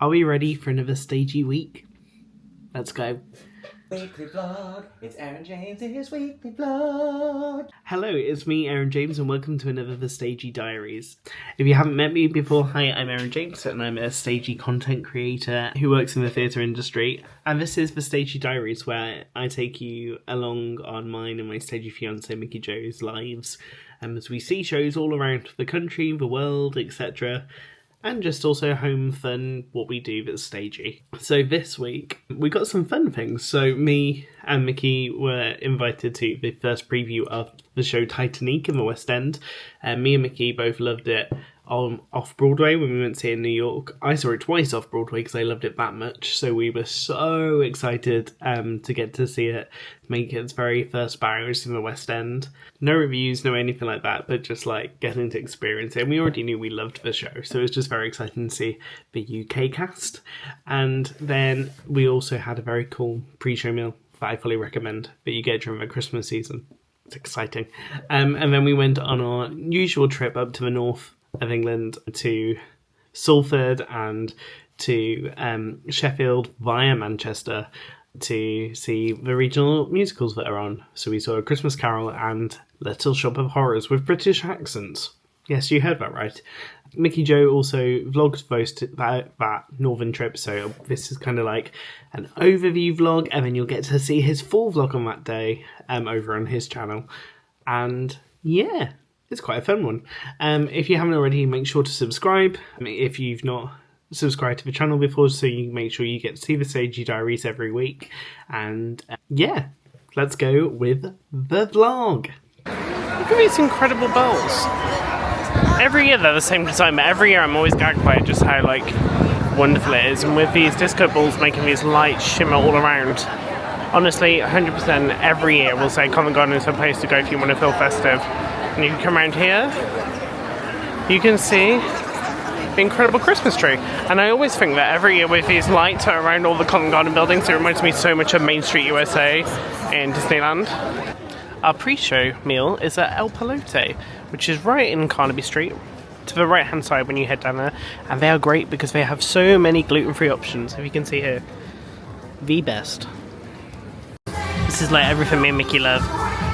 Are we ready for another Stagey week? Let's go. Weekly vlog, it's Aaron James's weekly vlog. Hello, it's me, Aaron James, and welcome to another The Stagey Diaries. If you haven't met me before, hi, I'm Aaron James, and I'm a stagey content creator who works in the theatre industry. And this is The Stagey Diaries, where I take you along on mine and my stagey fiancé Mickey Jo's lives, as we see shows all around the country, the world, etc., and just also home fun, what we do that's stagey. So this week, we got some fun things. So me and Mickey were invited to the first preview of the show Titanique in the West End. Me and Mickey both loved it off-Broadway when we went to see it in New York. I saw it twice off-Broadway because I loved it that much. So we were so excited to get to see it, make its very first appearance in the West End. No reviews, no anything like that, but just like getting to experience it. And we already knew we loved the show, so it was just very exciting to see the UK cast. And then we also had a very cool pre-show meal that I fully recommend that you get during the Christmas season. It's exciting. And then we went on our usual trip up to the north of England to Salford and to Sheffield via Manchester to see the regional musicals that are on. So we saw A Christmas Carol and Little Shop of Horrors with British accents. Yes, you heard that right. Mickey Jo also vlogged that northern trip, so this is kind of like an overview vlog, and then you'll get to see his full vlog on that day over on his channel. And yeah, it's quite a fun one. If you haven't already, make sure to subscribe. If you've not subscribed to the channel before, so you make sure you get to see the Stagey Diaries every week. And yeah, let's go with the vlog. Look at these incredible bowls. Every year they're the same design, but every year I'm always gagged by just how like wonderful it is. And with these disco balls making these lights shimmer all around. Honestly, 100% every year we'll say Covent Garden is a place to go if you want to feel festive. And you can come around here, you can see the incredible Christmas tree. And I always think that every year with these lights around all the Covent Garden buildings, it reminds me so much of Main Street USA in Disneyland. Our pre-show meal is at El Pelote, which is right in Carnaby Street, to the right hand side when you head down there. And they are great because they have so many gluten-free options, if you can see here. The best. This is like everything me and Mickey love,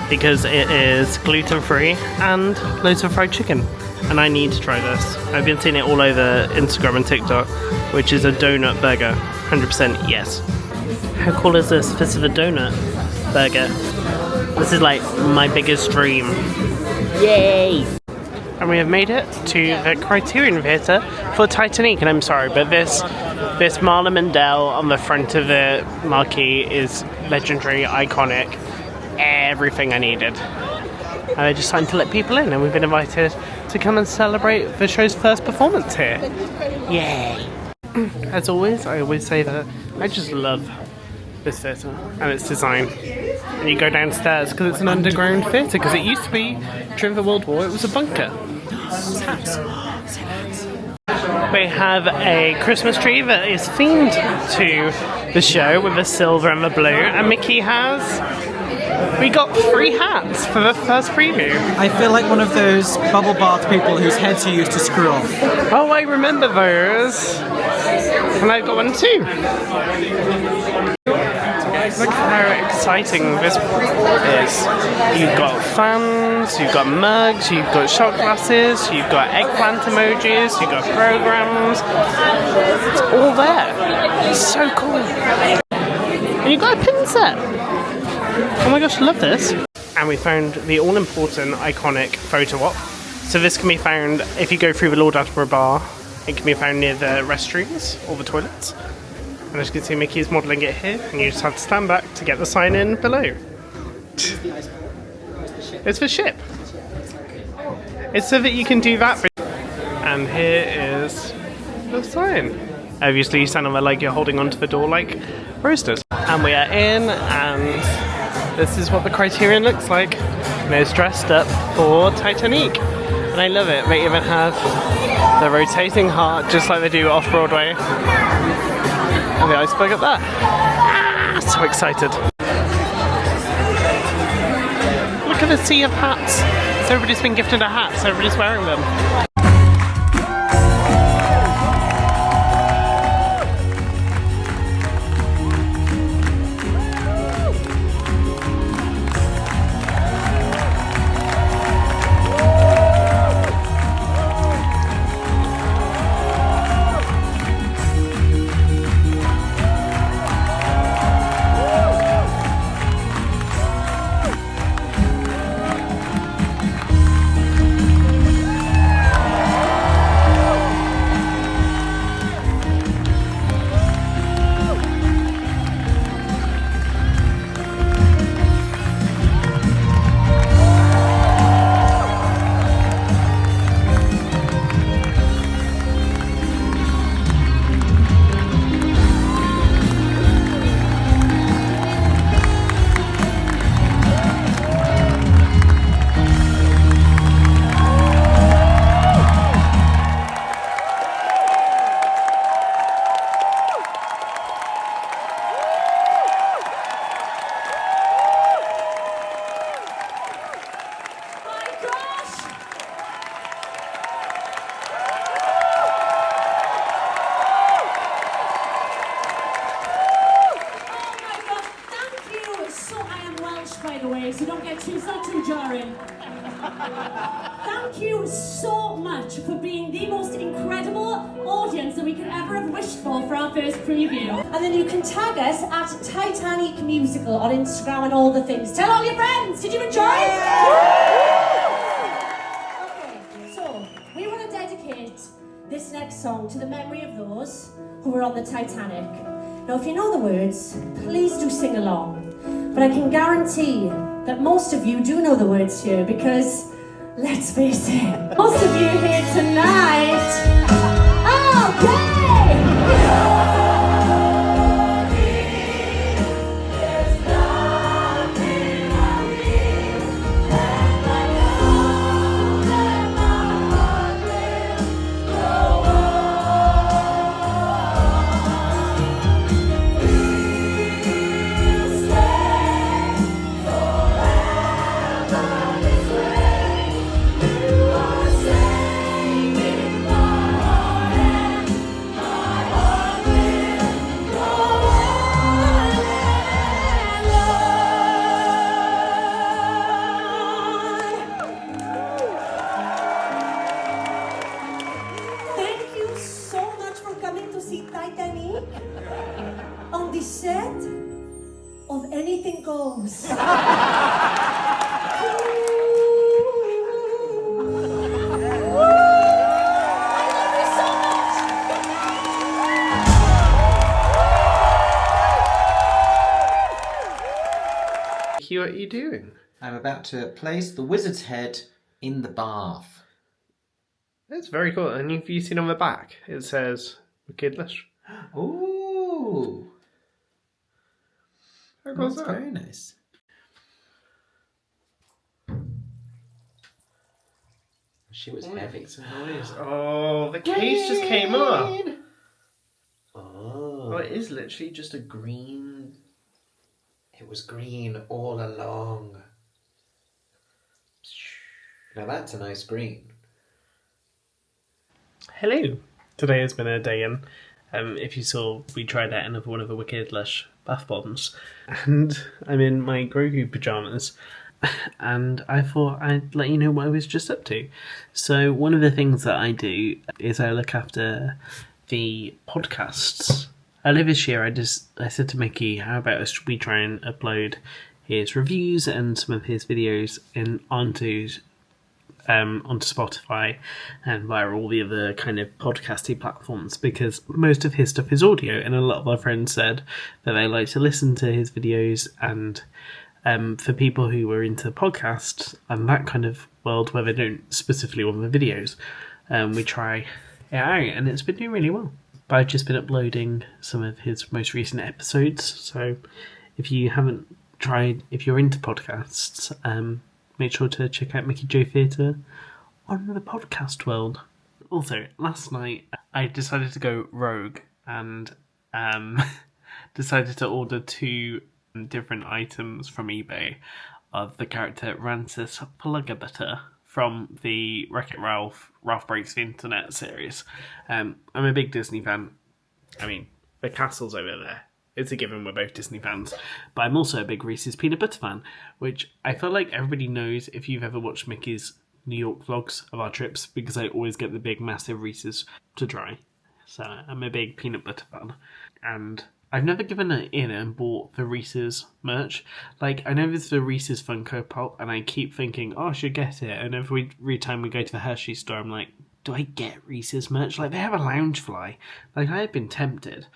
because it is gluten-free and loads of fried chicken. And I need to try this. I've been seeing it all over Instagram and TikTok, which is a donut burger. 100% yes. How cool is this? This is a donut burger. This is like my biggest dream. Yay! And we have made it to the Criterion Theatre for Titanique. And I'm sorry, but this Marla Mandel on the front of the marquee is legendary, iconic. Everything I needed. And they're just starting to let people in, and we've been invited to come and celebrate the show's first performance here. Yay! As always, I always say that I just love this theatre and its design. And you go downstairs because it's an underground theatre, because it used to be, during the World War, it was a bunker. We have a Christmas tree that is themed to the show with the silver and the blue, and Mickey has... We got free hats for the first preview. I feel like one of those bubble bath people whose heads you used to screw off. Oh, I remember those. And I've got one too. Look how exciting this is. You've got fans, you've got mugs, you've got shot glasses, you've got eggplant emojis, you've got programs. It's all there. It's so cool. And you've got a pin set. Oh my gosh, I love this. And we found the all-important, iconic photo op. So this can be found, if you go through the Lord Attenborough bar, it can be found near the restrooms or the toilets. And as you can see, Mickey is modelling it here, and you just have to stand back to get the sign in below. It's the ship. It's so that you can do that. And here is the sign. Obviously you stand on there like you're holding onto the door like roasters. And we are in, and this is what the Criterion looks like. And it's dressed up for Titanique. And I love it. They even have the rotating heart, just like they do off-Broadway. And the iceberg up there. Ah, so excited. Look at the sea of hats. So everybody's been gifted a hat, so everybody's wearing them. It's not too jarring. Thank you so much for being the most incredible audience that we could ever have wished for our first preview. And then you can tag us at Titanique Musical on Instagram and all the things. Tell all your friends. Did you enjoy? Okay, so we want to dedicate this next song to the memory of those who were on the Titanic. Now, if you know the words, please do sing along. But I can guarantee that most of you do know the words here because, let's face it, most of you here tonight. Okay! Titanique on the set of Anything Goes. What are you doing? I'm about to place the wizard's head in the bath. That's very cool. And if you've seen on the back, it says Wicked Lush. Ooh. How cool is That's that? very nice. She was heavy. Oh, the case just came up. Oh. Oh, it is literally just a green. It was green all along. Now that's a nice green. Hello. Today has been a day in. If you saw, we tried out another one of the Wicked Lush bath bombs. And I'm in my Grogu pyjamas. And I thought I'd let you know what I was just up to. So one of the things that I do is I look after the podcasts. Earlier this year, I said to Mickey, how about we try and upload his reviews and some of his videos onto Spotify and via all the other kind of podcasty platforms, because most of his stuff is audio, and a lot of our friends said that they like to listen to his videos. And for people who are into podcasts and that kind of world where they don't specifically want the videos, we try it out, and it's been doing really well. But I've just been uploading some of his most recent episodes, so if you haven't tried, if you're into podcasts, make sure to check out Mickey J Theatre on the podcast world. Also, last night I decided to go rogue and decided to order 2 different items from eBay of the character Rancis Pluggerbutter from the Wreck-It Ralph Breaks the Internet series. I'm a big Disney fan. I mean, the castle's over there. It's a given we're both Disney fans. But I'm also a big Reese's Peanut Butter fan, which I feel like everybody knows if you've ever watched Mickey's New York vlogs of our trips, because I always get the big, massive Reese's to try. So I'm a big peanut butter fan. And I've never given it in and bought the Reese's merch. Like, I know there's the Reese's Funko Pop, and I keep thinking, oh, I should get it. And every time we go to the Hershey store, I'm like, do I get Reese's merch? Like, they have a Loungefly. Like, I had been tempted.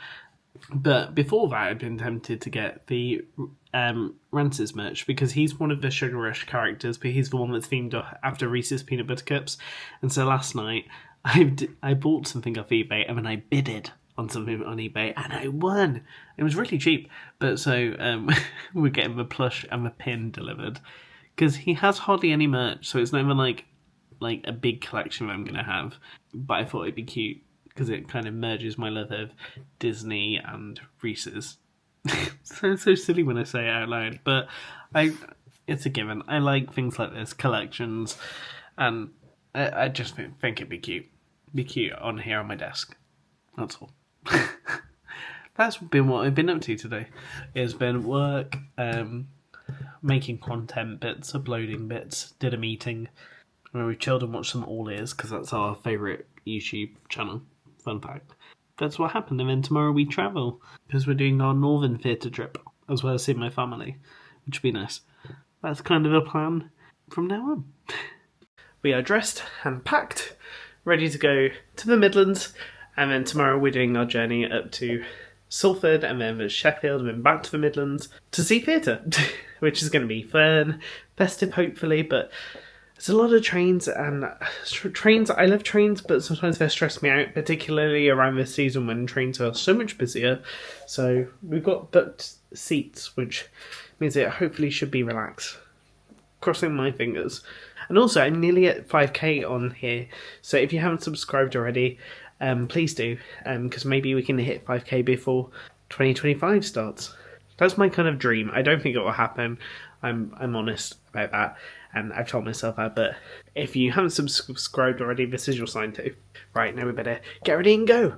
But before that, I'd been tempted to get the Rancis merch, because he's one of the Sugar Rush characters, but he's the one that's themed after Reese's Peanut Butter Cups. And so last night, I bought something off eBay, and then I bidded on something on eBay, and I won. It was really cheap. But so we're getting the plush and the pin delivered, because he has hardly any merch, so it's not even like a big collection I'm going to have. But I thought it'd be cute, because it kind of merges my love of Disney and Reese's. Sounds so silly when I say it out loud, but it's a given. I like things like this, collections, and I just think it'd be cute. Be cute on here on my desk. That's all. That's been what I've been up to today. It's been work, making content bits, uploading bits, did a meeting, and we chilled and watched some All Ears because that's our favourite YouTube channel. Fun fact. That's what happened, and then tomorrow we travel because we're doing our northern theatre trip as well as seeing my family, which would be nice. That's kind of the plan from now on. We are dressed and packed, ready to go to the Midlands, and then tomorrow we're doing our journey up to Salford and then Sheffield and then back to the Midlands to see theatre, which is going to be fun, festive hopefully, but there's a lot of trains, and I love trains, but sometimes they stress me out, particularly around this season when trains are so much busier. So we've got booked seats, which means it hopefully should be relaxed. Crossing my fingers. And also, I'm nearly at 5k on here, so if you haven't subscribed already, please do, because maybe we can hit 5k before 2025 starts. That's my kind of dream. I don't think it will happen. I'm honest about that, and I've told myself that, but if you haven't subscribed already, this is your sign to. Right, now we better get ready and go.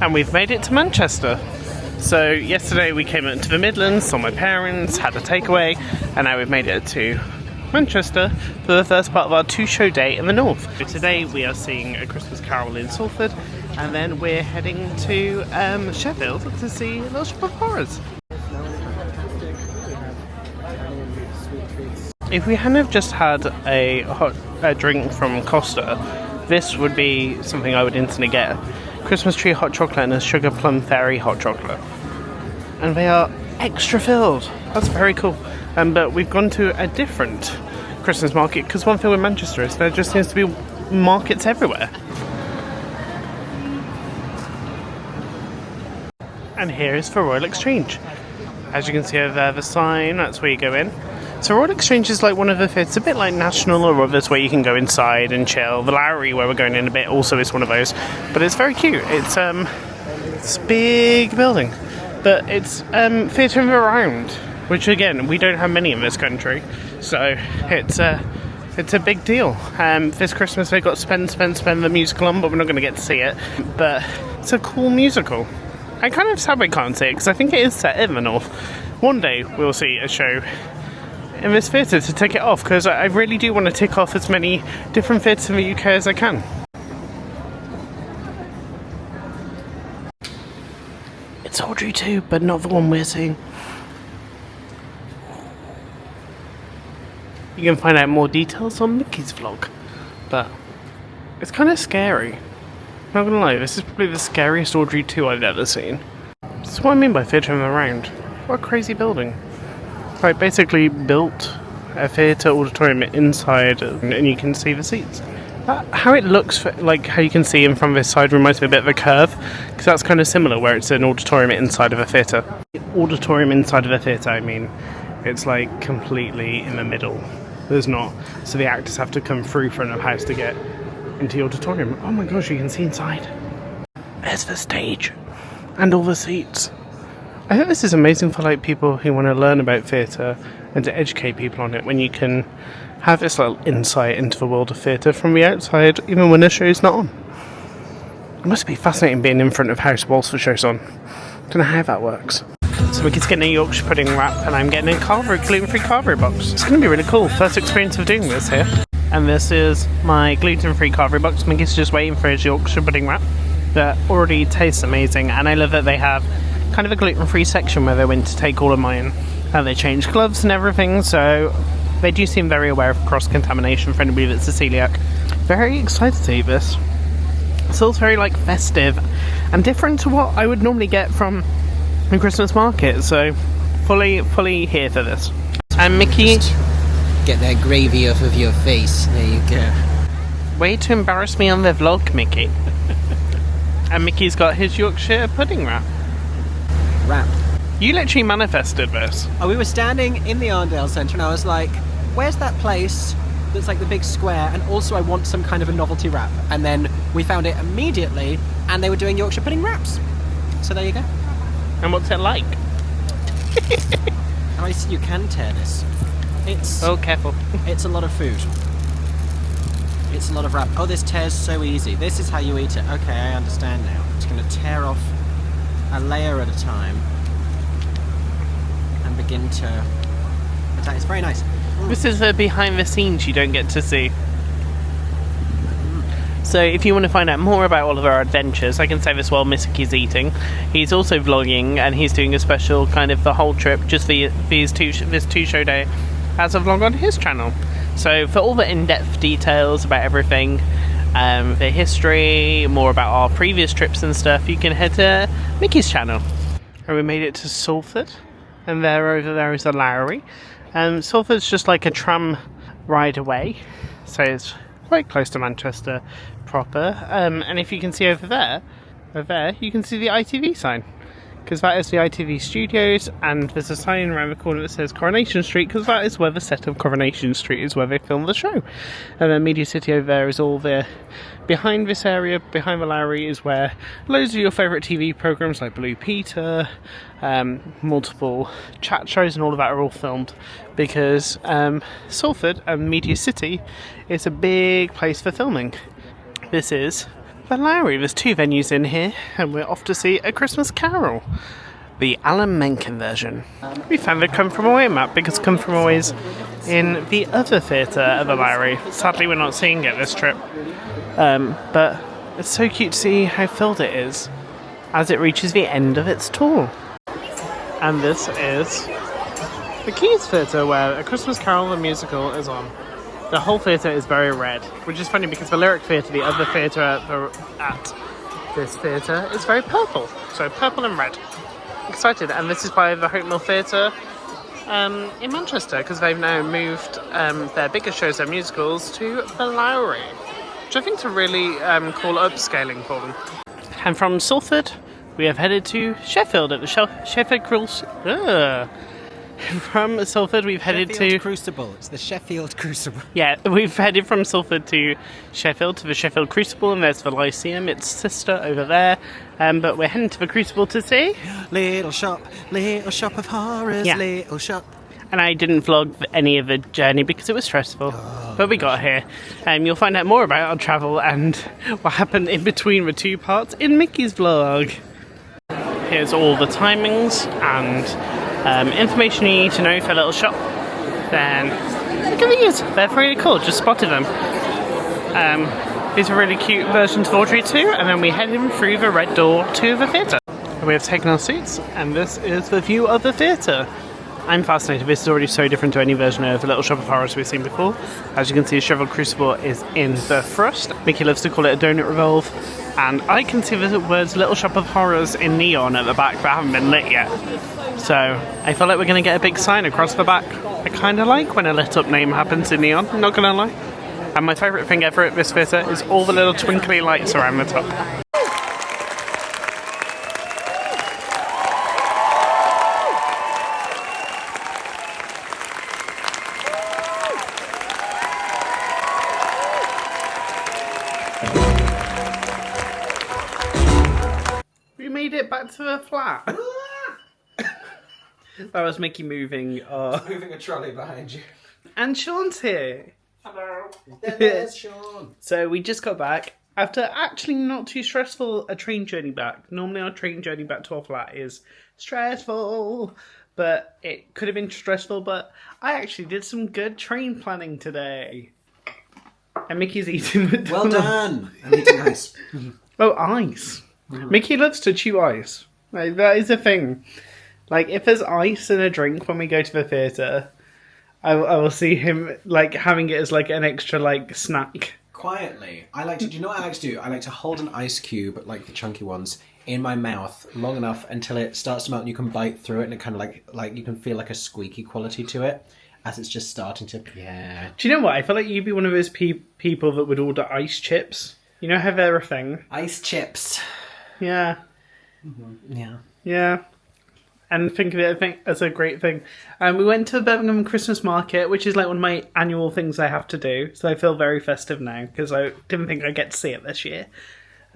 And we've made it to Manchester. So yesterday we came up to the Midlands, saw my parents, had a takeaway, and now we've made it to Manchester for the first part of our 2-show day in the north. So today we are seeing A Christmas Carol in Salford, and then we're heading to Sheffield to see Little Shop of Horrors. If we hadn't have just had a drink from Costa, this would be something I would instantly get. Christmas tree hot chocolate and a sugar plum fairy hot chocolate. And they are extra filled. That's very cool. But we've gone to a different Christmas market, because one thing with Manchester is there just seems to be markets everywhere. And here is for Royal Exchange. As you can see over there, the sign, that's where you go in. So Royal Exchange is like one of the theatres, a bit like National or others where you can go inside and chill. The Lowry, where we're going in a bit, also is one of those. But it's very cute. It's a big building. But it's theatre in the round, which again, we don't have many in this country. So it's a big deal. This Christmas they got Spend the musical on, but we're not going to get to see it. But it's a cool musical. I kind of sad I can't see it, because I think it is set in the north. One day we'll see a show in this theatre to tick it off, because I really do want to tick off as many different theatres in the UK as I can. It's Audrey too, but not the one we're seeing. You can find out more details on Mickey's vlog, but it's kind of scary. Not gonna lie, this is probably the scariest Audrey 2 I've ever seen. That's what I mean by theatre in the round. What a crazy building. Right, basically built a theatre auditorium inside, and you can see the seats. How it looks, like how you can see in from this side, reminds me a bit of a curve, because that's kind of similar, where it's an auditorium inside of a theatre. Auditorium inside of a theatre, I mean, it's like completely in the middle. There's not, so the actors have to come through front of house to get into the auditorium. Oh my gosh, you can see inside. There's the stage and all the seats. I think this is amazing for like people who want to learn about theatre and to educate people on it, when you can have this little insight into the world of theatre from the outside, even when the show's not on. It must be fascinating being in front of house whilst the show's on. Don't know how that works. So Mickey's getting a Yorkshire pudding wrap, and I'm getting a gluten-free carvery box. It's going to be really cool. First experience of doing this here. And this is my gluten-free carvery box. Mickey's just waiting for his Yorkshire pudding wrap. That already tastes amazing, and I love that they have kind of a gluten-free section where they went to take all of mine. And they changed gloves and everything, so they do seem very aware of cross-contamination for anybody that's a celiac. Very excited to eat this. It smells very like festive and different to what I would normally get from a Christmas market, so fully here for this. And Mickey, get that gravy off of your face. There you go. Way to embarrass me on the vlog, Mickey. And Mickey's got his Yorkshire pudding wrap. Wrap. You literally manifested this. Oh, we were standing in the Arndale Centre and I was like, where's that place that's like the big square, and also I want some kind of a novelty wrap. And then we found it immediately, and they were doing Yorkshire pudding wraps. So there you go. And what's it like? Oh, you can tear this. It's... Oh, careful. It's a lot of food. It's a lot of wrap. Oh, this tears so easy. This is how you eat it. Okay, I understand now. It's going to tear off a layer at a time and begin to attack. It's very nice. This is the behind the scenes you don't get to see. So if you want to find out more about all of our adventures, I can say this while Mickey's eating. He's also vlogging, and he's doing a special kind of the whole trip, just for this two-show day, as a vlog on his channel. So for all the in-depth details about everything, the history, more about our previous trips and stuff, you can head to Mickey's channel. And we made it to Salford, and over there is the Lowry. Salford's just like a tram ride away, so it's quite close to Manchester proper. And if you can see over there, you can see the ITV sign, because that is the ITV studios, and there's a sign around the corner that says Coronation Street, because that is where the set of Coronation Street is, where they filmed the show. And then Media City over there is all the behind this area, behind the Lowry, is where loads of your favourite TV programmes like Blue Peter, multiple chat shows and all of that are all filmed, because Salford and Media City is a big place for filming. This is the Lowry. There's two venues in here, and we're off to see A Christmas Carol, the Alan Menken version. We found the Come From Away map, because Come From Away is in the other theatre at the Lowry. Sadly we're not seeing it this trip, but it's so cute to see how filled it is as it reaches the end of its tour. And this is the Keys Theatre, where A Christmas Carol the musical is on. The whole theatre is very red, which is funny because the Lyric Theatre, the other theatre at this theatre, is very purple. So purple and red. Excited. And this is by the Hope Mill Theatre in Manchester, because they've now moved their bigger shows, their musicals, to the Lowry, which I think is a really cool upscaling for them. And from Salford, we have headed to Sheffield at the Sheffield Crucible. From Salford, we've headed to Crucible. It's the Sheffield Crucible. Yeah, we've headed from Salford to Sheffield, to the Sheffield Crucible, and there's the Lyceum, its sister over there. But we're heading to the Crucible to see Little shop of horrors, Yeah. little shop. And I didn't vlog any of the journey because it was stressful, but we got here. You'll find out more about our travel and what happened in between the two parts in Mickey's vlog. Here's all the timings and information you need to know for a little shop. Then look at these, they're really cool, just spotted them. These are really cute versions of Audrey too, and then we head in through the red door to the theatre. We have taken our seats, and this is the view of the theatre. I'm fascinated. This is already so different to any version of the Little Shop of Horrors we've seen before. As you can see, Sheffield Crucible is in the thrust. Mickey loves to call it a donut revolve, and I can see the words Little Shop of Horrors in neon at the back that haven't been lit yet. So I feel like we're going to get a big sign across the back. I kind of like when a lit up name happens in neon, not going to lie. And my favourite thing ever at this theatre is all the little twinkly lights around the top. We made it back to the flat. That was Mickey moving. Moving a trolley behind you. And Sean's here. Hello. There's Sean. So we just got back after actually not too stressful a train journey back. Normally our train journey back to our flat is stressful, but it could have been stressful, but I actually did some good train planning today. And Mickey's eating McDonald's. Well done. I'm eating ice. Oh, ice. Mickey loves to chew ice. Like, that is a thing. Like, if there's ice in a drink when we go to the theatre, I will see him, like, having it as, like, an extra, like, snack. Quietly. I like to, do you know what I like to do? I like to hold an ice cube, like the chunky ones, in my mouth long enough until it starts to melt and you can bite through it, and it kind of like you can feel like a squeaky quality to it as it's just starting to, yeah. Do you know what? I feel like you'd be one of those people that would order ice chips. You know how they're a thing? Ice chips. Yeah. Mm-hmm. Yeah. Yeah. And think of it, I think, as a great thing. We went to the Birmingham Christmas Market, which is like one of my annual things I have to do. So I feel very festive now, because I didn't think I'd get to see it this year.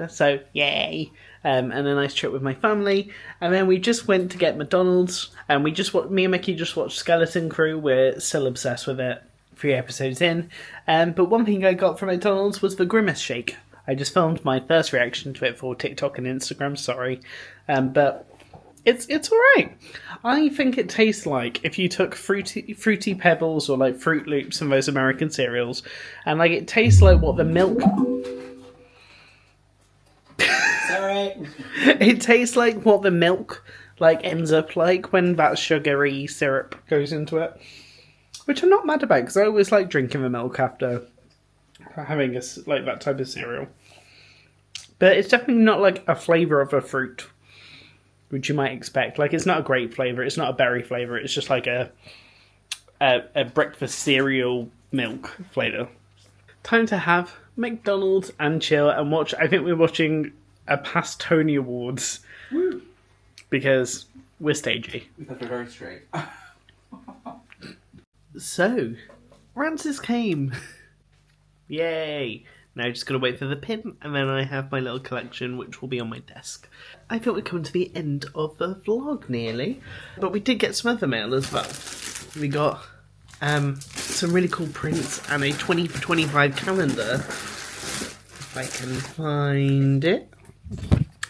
So, yay. And a nice trip with my family. And then we just went to get McDonald's. And me and Mickey just watched Skeleton Crew. We're still obsessed with it, 3 episodes in. But one thing I got from McDonald's was the Grimace Shake. I just filmed my first reaction to it for TikTok and Instagram, sorry. But It's alright. I think it tastes like if you took fruity pebbles or like Fruit Loops and those American cereals, and like it tastes like what the milk. Sorry. It tastes like what the milk like ends up like when that sugary syrup goes into it, which I'm not mad about because I always like drinking the milk after having like that type of cereal. But it's definitely not like a flavour of a fruit, which you might expect. Like, it's not a grape flavour, it's not a berry flavour, it's just like a breakfast cereal milk flavour. Time to have McDonald's and chill and watch. I think we're watching a past Tony Awards. Woo. Because we're Stagey. Because we're very straight. So, Rances came. Yay! Now just gotta wait for the pin, and then I have my little collection, which will be on my desk. I thought we'd come to the end of the vlog, nearly. But we did get some other mail as well. We got some really cool prints and a 20 for 25 calendar. If I can find it.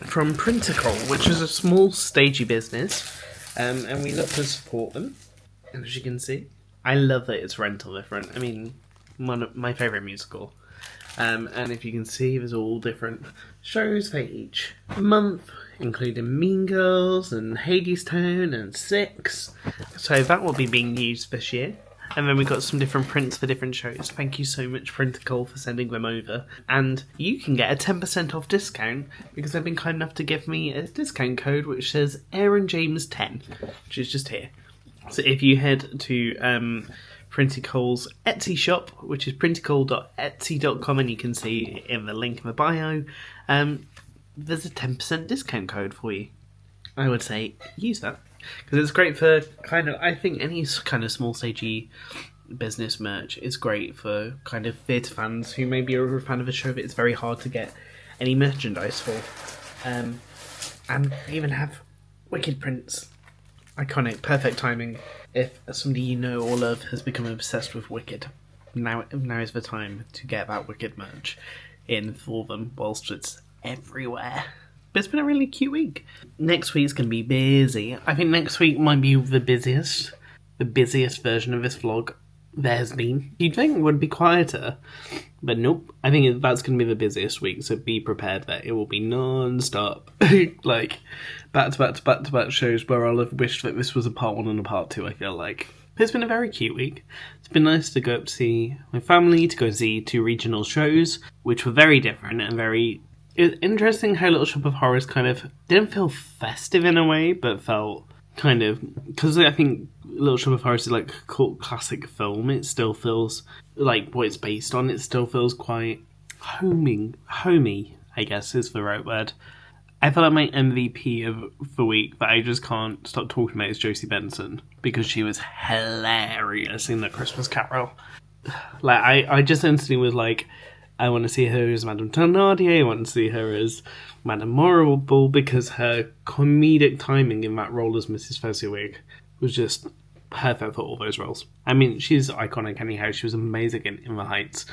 From Printicole, which is a small stagey business. And we love to support them. And as you can see, I love that it's rental different. I mean, one of my favourite musical. And if you can see, there's all different shows for each month, including Mean Girls and Hadestown and Six. So that will be being used this year. And then we've got some different prints for different shows. Thank you so much, Printicole, for sending them over. And you can get a 10% off discount because they've been kind enough to give me a discount code which says Aeron James 10, which is just here. So if you head to Printicole's Etsy shop, which is printicole.etsy.com, and you can see in the link in the bio, there's a 10% discount code for you. I would say use that. Because it's great for I think any kind of small stagey business merch is great for kind of theatre fans who maybe are a fan of a show that it's very hard to get any merchandise for. And they even have wicked prints. Iconic, perfect timing. If somebody you know or love has become obsessed with Wicked, now is the time to get that Wicked merch in for them whilst it's everywhere. But it's been a really cute week. Next week's going to be busy. I think next week might be the busiest version of this vlog there has been. You'd think it would be quieter, but nope. I think that's going to be the busiest week, so be prepared that it will be non-stop. Like, back-to-back shows where I'll have wished that this was a part 1 and a part 2, I feel like. But it's been a very cute week. It's been nice to go up to see my family, to go see 2 regional shows, which were very different and very... It's interesting how Little Shop of Horrors kind of didn't feel festive in a way, but felt kind of... Because I think Little Shop of Horrors is like a cult classic film, it still feels like what it's based on. It still feels quite homey, I guess is the right word. I feel like my MVP of the week that I just can't stop talking about is Josie Benson, because she was hilarious in The Christmas Carol. Like, I just instantly was like... I want to see her as Madame Thénardier, I want to see her as Madame Morrible, because her comedic timing in that role as Mrs. Fezziwig was just perfect for all those roles. I mean, she's iconic anyhow, she was amazing in The Heights.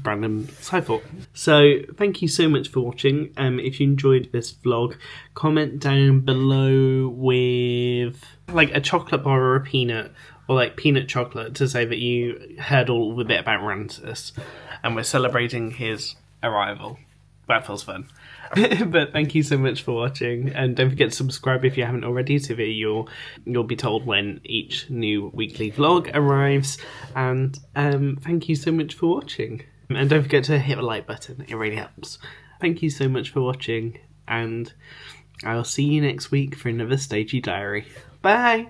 Random side thought. So, thank you so much for watching. If you enjoyed this vlog, comment down below with like a chocolate bar or a peanut, or like peanut chocolate, to say that you heard all the bit about Rances and we're celebrating his arrival. That feels fun. But thank you so much for watching, and don't forget to subscribe if you haven't already, so that you'll be told when each new weekly vlog arrives. And thank you so much for watching, and don't forget to hit the like button, it really helps. Thank you so much for watching, and I'll see you next week for another Stagey Diary. Bye!